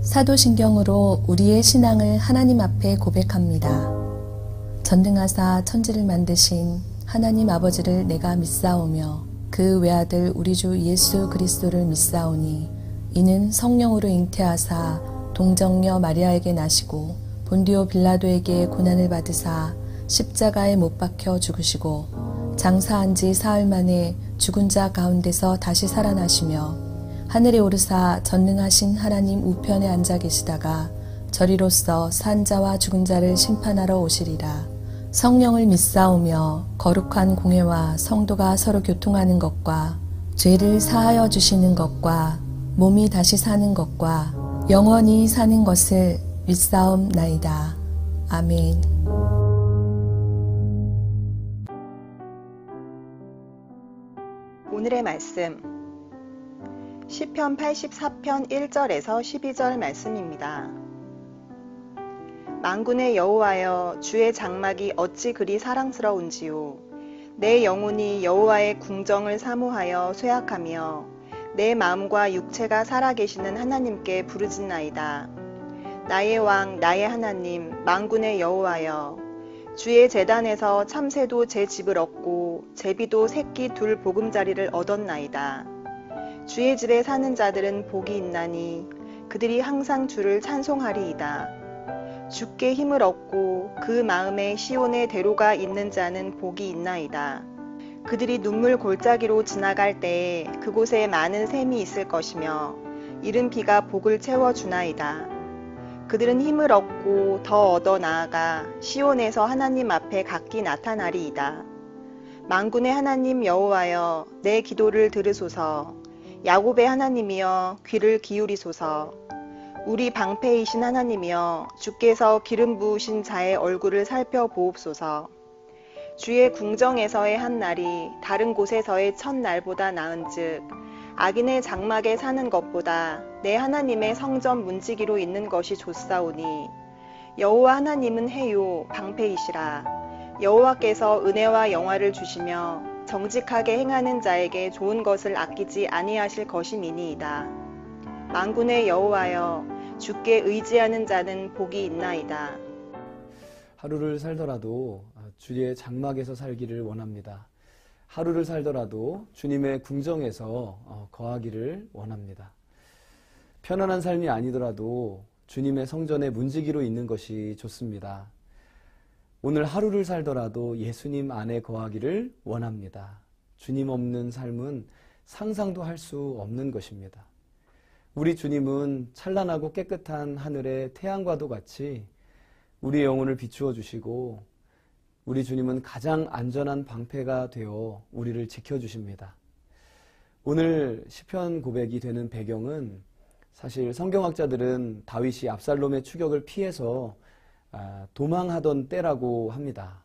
사도신경으로 우리의 신앙을 하나님 앞에 고백합니다. 전능하사 천지를 만드신 하나님 아버지를 내가 믿사오며 그 외아들 우리 주 예수 그리스도를 믿사오니 이는 성령으로 잉태하사 동정녀 마리아에게 나시고 본디오 빌라도에게 고난을 받으사 십자가에 못 박혀 죽으시고 장사한 지 사흘 만에 죽은 자 가운데서 다시 살아나시며 하늘에 오르사 전능하신 하나님 우편에 앉아 계시다가 저리로서 산 자와 죽은 자를 심판하러 오시리라. 성령을 믿사오며 거룩한 공회와 성도가 서로 교통하는 것과 죄를 사하여 주시는 것과 몸이 다시 사는 것과 영원히 사는 것을 믿사옵나이다. 아멘. 오늘의 말씀 시편 84편 1절에서 12절 말씀입니다. 만군의 여호와여, 주의 장막이 어찌 그리 사랑스러운지요. 내 영혼이 여호와의 궁정을 사모하여 쇠약하며 내 마음과 육체가 살아계시는 하나님께 부르짖나이다. 나의 왕 나의 하나님 만군의 여호와여, 주의 제단에서 참새도 제 집을 얻고 제비도 새끼 둘 보금자리를 얻었나이다. 주의 집에 사는 자들은 복이 있나니 그들이 항상 주를 찬송하리이다. 주께 힘을 얻고 그 마음에 시온의 대로가 있는 자는 복이 있나이다. 그들이 눈물 골짜기로 지나갈 때에 그곳에 많은 샘이 있을 것이며 이른 비가 복을 채워주나이다. 그들은 힘을 얻고 더 얻어 나아가 시온에서 하나님 앞에 각기 나타나리이다. 만군의 하나님 여호와여, 내 기도를 들으소서. 야곱의 하나님이여, 귀를 기울이소서. 우리 방패이신 하나님이여, 주께서 기름 부으신 자의 얼굴을 살펴보옵소서. 주의 궁정에서의 한 날이 다른 곳에서의 첫날보다 나은즉 악인의 장막에 사는 것보다 내 하나님의 성전 문지기로 있는 것이 좋사오니 여호와 하나님은 해요 방패이시라. 여호와께서 은혜와 영화를 주시며 정직하게 행하는 자에게 좋은 것을 아끼지 아니하실 것임이니이다. 만군의 여호와여, 주께 의지하는 자는 복이 있나이다. 하루를 살더라도 주의 장막에서 살기를 원합니다. 하루를 살더라도 주님의 궁정에서 거하기를 원합니다. 편안한 삶이 아니더라도 주님의 성전의 문지기로 있는 것이 좋습니다. 오늘 하루를 살더라도 예수님 안에 거하기를 원합니다. 주님 없는 삶은 상상도 할 수 없는 것입니다. 우리 주님은 찬란하고 깨끗한 하늘의 태양과도 같이 우리의 영혼을 비추어 주시고 우리 주님은 가장 안전한 방패가 되어 우리를 지켜주십니다. 오늘 시편 고백이 되는 배경은 사실 성경학자들은 다윗이 압살롬의 추격을 피해서 도망하던 때라고 합니다.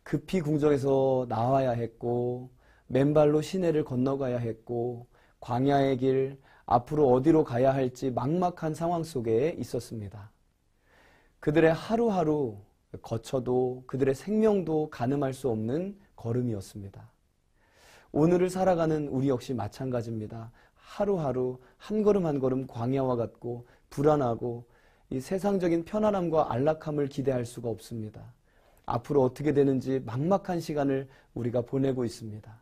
급히 궁정에서 나와야 했고 맨발로 시내를 건너가야 했고 광야의 길 앞으로 어디로 가야 할지 막막한 상황 속에 있었습니다. 그들의 하루하루 거쳐도 그들의 생명도 가늠할 수 없는 걸음이었습니다. 오늘을 살아가는 우리 역시 마찬가지입니다. 하루하루 한 걸음 한 걸음 광야와 같고 불안하고 이 세상적인 편안함과 안락함을 기대할 수가 없습니다. 앞으로 어떻게 되는지 막막한 시간을 우리가 보내고 있습니다.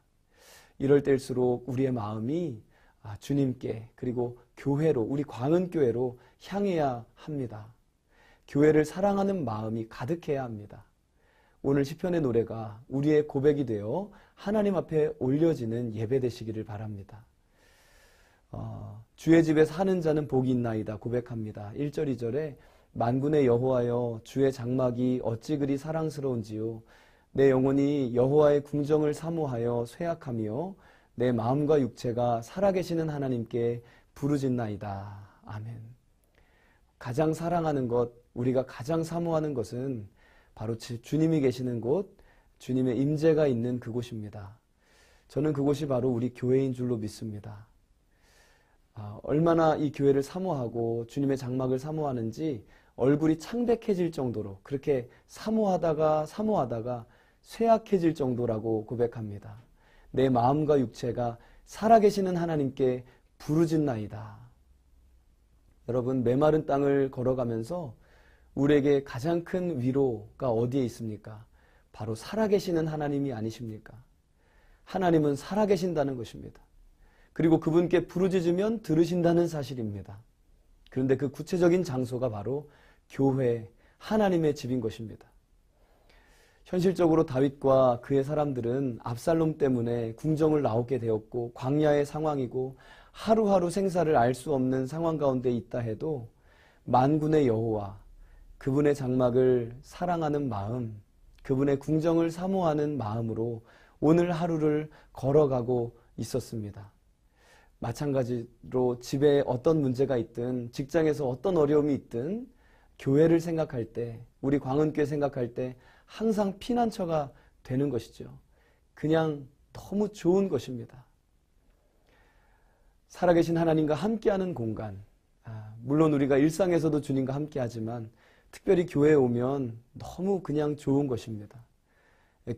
이럴 때일수록 우리의 마음이 주님께 그리고 교회로 우리 광은교회로 향해야 합니다. 교회를 사랑하는 마음이 가득해야 합니다. 오늘 시편의 노래가 우리의 고백이 되어 하나님 앞에 올려지는 예배 되시기를 바랍니다. 주의 집에 사는 자는 복이 있나이다 고백합니다. 1절 2절에 만군의 여호와여, 주의 장막이 어찌 그리 사랑스러운지요. 내 영혼이 여호와의 궁정을 사모하여 쇠약하며 내 마음과 육체가 살아계시는 하나님께 부르짖나이다. 아멘. 가장 사랑하는 것, 우리가 가장 사모하는 것은 바로 주님이 계시는 곳, 주님의 임재가 있는 그곳입니다. 저는 그곳이 바로 우리 교회인 줄로 믿습니다. 얼마나 이 교회를 사모하고 주님의 장막을 사모하는지 얼굴이 창백해질 정도로 그렇게 사모하다가 쇠약해질 정도라고 고백합니다. 내 마음과 육체가 살아계시는 하나님께 부르짖나이다. 여러분, 메마른 땅을 걸어가면서 우리에게 가장 큰 위로가 어디에 있습니까? 바로 살아계시는 하나님이 아니십니까? 하나님은 살아계신다는 것입니다. 그리고 그분께 부르짖으면 들으신다는 사실입니다. 그런데 그 구체적인 장소가 바로 교회, 하나님의 집인 것입니다. 현실적으로 다윗과 그의 사람들은 압살롬 때문에 궁정을 나오게 되었고 광야의 상황이고 하루하루 생사를 알 수 없는 상황 가운데 있다 해도 만군의 여호와, 그분의 장막을 사랑하는 마음, 그분의 궁정을 사모하는 마음으로 오늘 하루를 걸어가고 있었습니다. 마찬가지로 집에 어떤 문제가 있든 직장에서 어떤 어려움이 있든 교회를 생각할 때, 우리 광은교회 생각할 때 항상 피난처가 되는 것이죠. 그냥 너무 좋은 것입니다. 살아계신 하나님과 함께하는 공간, 물론 우리가 일상에서도 주님과 함께하지만 특별히 교회에 오면 너무 그냥 좋은 것입니다.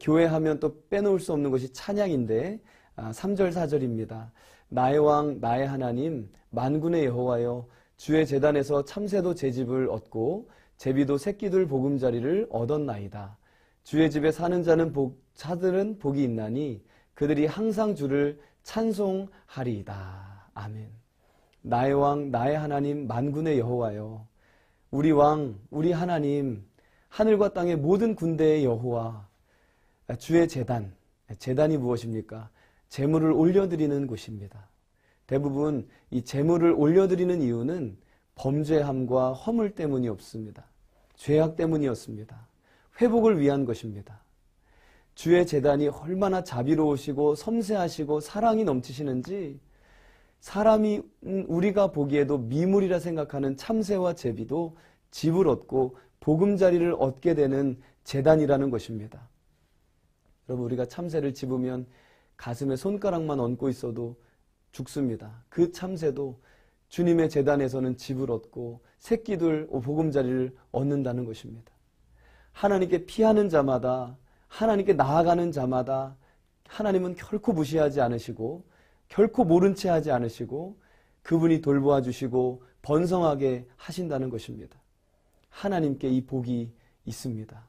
교회 하면 또 빼놓을 수 없는 것이 찬양인데 3절 4절입니다. 나의 왕 나의 하나님 만군의 여호와여, 주의 제단에서 참새도 제 집을 얻고 제비도 새끼들 보금자리를 얻었나이다. 주의 집에 사는 자들은 복이 있나니 그들이 항상 주를 찬송하리이다. 아멘. 나의 왕 나의 하나님 만군의 여호와여, 우리 왕 우리 하나님, 하늘과 땅의 모든 군대의 여호와, 주의 제단, 제단이 무엇입니까? 제물을 올려드리는 곳입니다. 대부분 이 제물을 올려드리는 이유는 범죄함과 허물 때문이 없습니다. 죄악 때문이었습니다. 회복을 위한 것입니다. 주의 제단이 얼마나 자비로우시고 섬세하시고 사랑이 넘치시는지, 사람이 우리가 보기에도 미물이라 생각하는 참새와 제비도 집을 얻고 보금자리를 얻게 되는 제단이라는 것입니다. 여러분, 우리가 참새를 집으면 가슴에 손가락만 얹고 있어도 죽습니다. 그 참새도 주님의 제단에서는 집을 얻고 새끼들 보금자리를 얻는다는 것입니다. 하나님께 피하는 자마다, 하나님께 나아가는 자마다 하나님은 결코 무시하지 않으시고 결코 모른 채 하지 않으시고 그분이 돌보아 주시고 번성하게 하신다는 것입니다. 하나님께 이 복이 있습니다.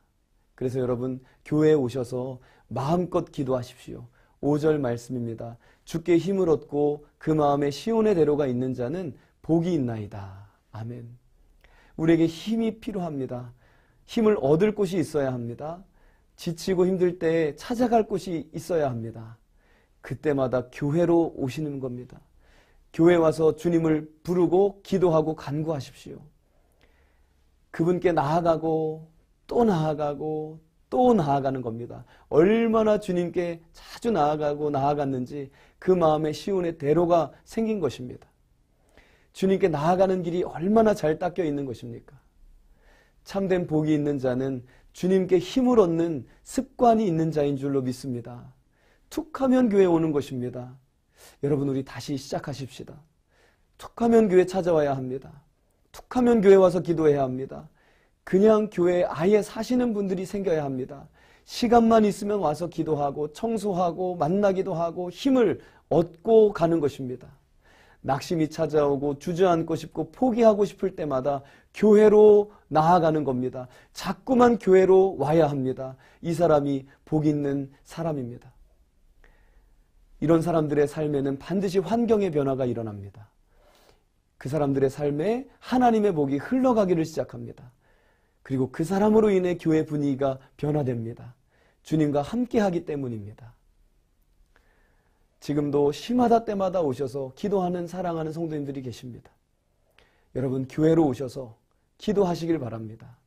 그래서 여러분, 교회에 오셔서 마음껏 기도하십시오. 5절 말씀입니다. 주께 힘을 얻고 그 마음에 시온의 대로가 있는 자는 복이 있나이다. 아멘. 우리에게 힘이 필요합니다. 힘을 얻을 곳이 있어야 합니다. 지치고 힘들 때 찾아갈 곳이 있어야 합니다. 그때마다 교회로 오시는 겁니다. 교회 와서 주님을 부르고 기도하고 간구하십시오. 그분께 나아가고 또 나아가고 또 나아가는 겁니다. 얼마나 주님께 자주 나아가고 나아갔는지 그 마음에 시온의 대로가 생긴 것입니다. 주님께 나아가는 길이 얼마나 잘 닦여 있는 것입니까? 참된 복이 있는 자는 주님께 힘을 얻는 습관이 있는 자인 줄로 믿습니다. 툭하면 교회 오는 것입니다. 여러분, 우리 다시 시작하십시다. 툭하면 교회 찾아와야 합니다. 툭하면 교회 와서 기도해야 합니다. 그냥 교회에 아예 사시는 분들이 생겨야 합니다. 시간만 있으면 와서 기도하고 청소하고 만나기도 하고 힘을 얻고 가는 것입니다. 낙심이 찾아오고 주저앉고 싶고 포기하고 싶을 때마다 교회로 나아가는 겁니다. 자꾸만 교회로 와야 합니다. 이 사람이 복 있는 사람입니다. 이런 사람들의 삶에는 반드시 환경의 변화가 일어납니다. 그 사람들의 삶에 하나님의 복이 흘러가기를 시작합니다. 그리고 그 사람으로 인해 교회 분위기가 변화됩니다. 주님과 함께하기 때문입니다. 지금도 심하다 때마다 오셔서 기도하는 사랑하는 성도님들이 계십니다. 여러분, 교회로 오셔서 기도하시길 바랍니다.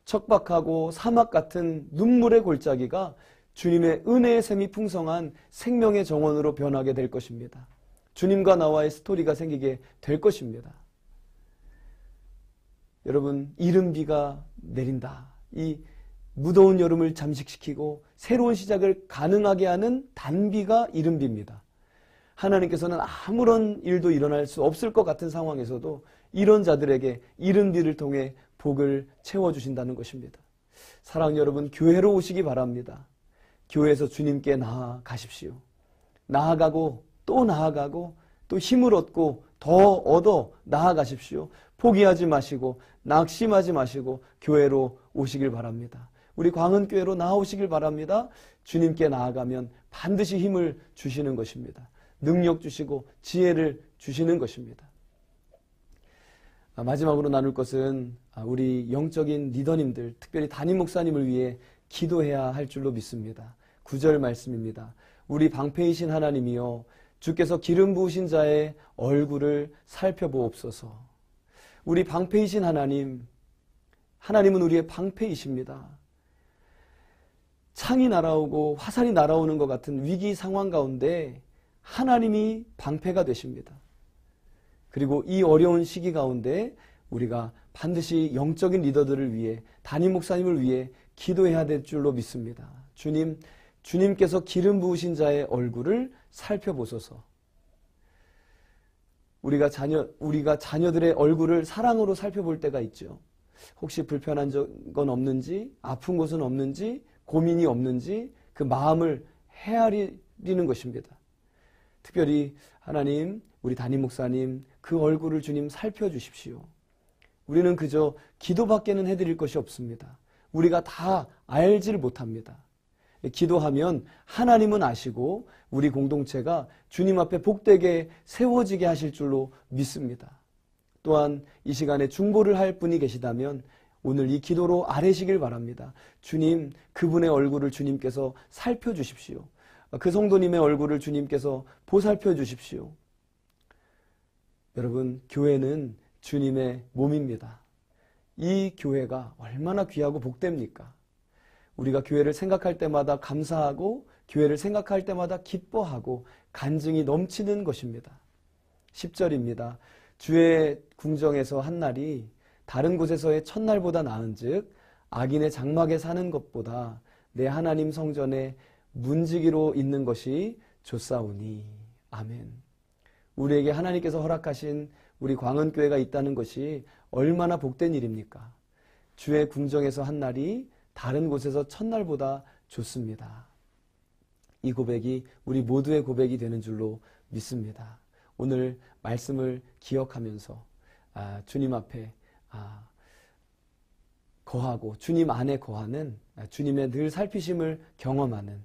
척박하고 사막 같은 눈물의 골짜기가 주님의 은혜의 샘이 풍성한 생명의 정원으로 변하게 될 것입니다. 주님과 나와의 스토리가 생기게 될 것입니다. 여러분, 이른 비가 내린다. 이 무더운 여름을 잠식시키고 새로운 시작을 가능하게 하는 단비가 이른 비입니다. 하나님께서는 아무런 일도 일어날 수 없을 것 같은 상황에서도 이런 자들에게 이른 비를 통해 복을 채워주신다는 것입니다. 사랑하는 여러분, 교회로 오시기 바랍니다. 교회에서 주님께 나아가십시오. 나아가고 또 힘을 얻고 더 얻어 나아가십시오. 포기하지 마시고 낙심하지 마시고 교회로 오시길 바랍니다. 우리 광은교회로 나오시길 바랍니다. 주님께 나아가면 반드시 힘을 주시는 것입니다. 능력 주시고 지혜를 주시는 것입니다. 마지막으로 나눌 것은 우리 영적인 리더님들, 특별히 담임 목사님을 위해 기도해야 할 줄로 믿습니다. 9절 말씀입니다. 우리 방패이신 하나님이여 주께서 기름 부으신 자의 얼굴을 살펴보옵소서. 우리 방패이신 하나님, 하나님은 우리의 방패이십니다. 창이 날아오고 화살이 날아오는 것 같은 위기 상황 가운데 하나님이 방패가 되십니다. 그리고 이 어려운 시기 가운데 우리가 반드시 영적인 리더들을 위해, 담임 목사님을 위해 기도해야 될 줄로 믿습니다. 주님께서 기름 부으신 자의 얼굴을 살펴보소서. 우리가 자녀들의 얼굴을 사랑으로 살펴볼 때가 있죠. 혹시 불편한 적은 없는지, 아픈 곳은 없는지, 고민이 없는지 그 마음을 헤아리는 것입니다. 특별히 하나님, 우리 담임 목사님 그 얼굴을 주님 살펴주십시오. 우리는 그저 기도밖에는 해드릴 것이 없습니다. 우리가 다 알지를 못합니다. 기도하면 하나님은 아시고 우리 공동체가 주님 앞에 복되게 세워지게 하실 줄로 믿습니다. 또한 이 시간에 중보를 할 분이 계시다면 오늘 이 기도로 아뢰시길 바랍니다. 주님, 그분의 얼굴을 주님께서 살펴주십시오. 그 성도님의 얼굴을 주님께서 보살펴 주십시오. 여러분, 교회는 주님의 몸입니다. 이 교회가 얼마나 귀하고 복됩니까? 우리가 교회를 생각할 때마다 감사하고 교회를 생각할 때마다 기뻐하고 간증이 넘치는 것입니다. 10절입니다. 주의 궁정에서 한 날이 다른 곳에서의 첫날보다 나은즉 악인의 장막에 사는 것보다 내 하나님 성전에 문지기로 있는 것이 좋사오니. 아멘. 우리에게 하나님께서 허락하신 우리 광은교회가 있다는 것이 얼마나 복된 일입니까? 주의 궁정에서 한 날이 다른 곳에서 첫날보다 좋습니다. 이 고백이 우리 모두의 고백이 되는 줄로 믿습니다. 오늘 말씀을 기억하면서 주님 앞에 거하고 주님 안에 거하는, 주님의 늘 살피심을 경험하는,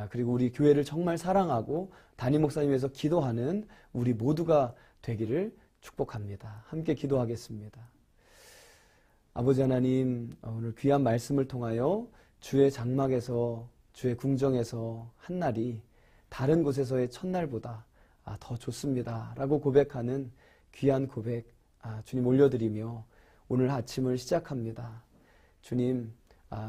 그리고 우리 교회를 정말 사랑하고 담임 목사님 위해서 기도하는 우리 모두가 되기를 축복합니다. 함께 기도하겠습니다. 아버지 하나님, 오늘 귀한 말씀을 통하여 주의 장막에서, 주의 궁정에서 한 날이 다른 곳에서의 첫날보다 더 좋습니다 라고 고백하는 귀한 고백 주님 올려드리며 오늘 아침을 시작합니다. 주님,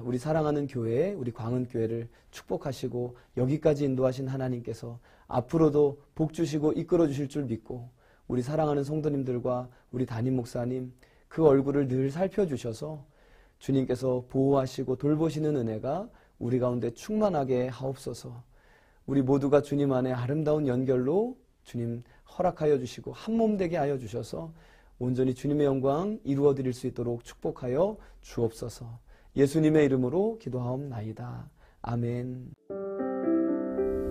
우리 사랑하는 교회, 우리 광은교회를 축복하시고 여기까지 인도하신 하나님께서 앞으로도 복 주시고 이끌어 주실 줄 믿고 우리 사랑하는 성도님들과 우리 담임 목사님 그 얼굴을 늘 살펴주셔서 주님께서 보호하시고 돌보시는 은혜가 우리 가운데 충만하게 하옵소서. 우리 모두가 주님 안에 아름다운 연결로 주님 허락하여 주시고 한몸 되게 하여 주셔서 온전히 주님의 영광 이루어 드릴 수 있도록 축복하여 주옵소서. 예수님의 이름으로 기도하옵나이다. 아멘.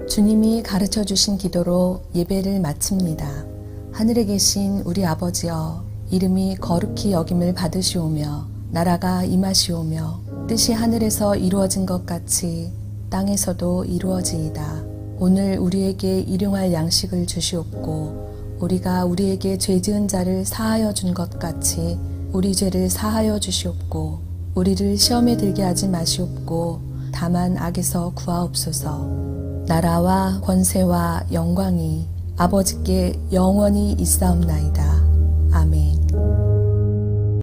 주님이 가르쳐 주신 기도로 예배를 마칩니다. 하늘에 계신 우리 아버지여, 이름이 거룩히 여김을 받으시오며 나라가 임하시오며 뜻이 하늘에서 이루어진 것 같이 땅에서도 이루어지이다. 오늘 우리에게 일용할 양식을 주시옵고 우리가 우리에게 죄 지은 자를 사하여 준 것 같이 우리 죄를 사하여 주시옵고 우리를 시험에 들게 하지 마시옵고 다만 악에서 구하옵소서. 나라와 권세와 영광이 아버지께 영원히 있사옵나이다. 아멘.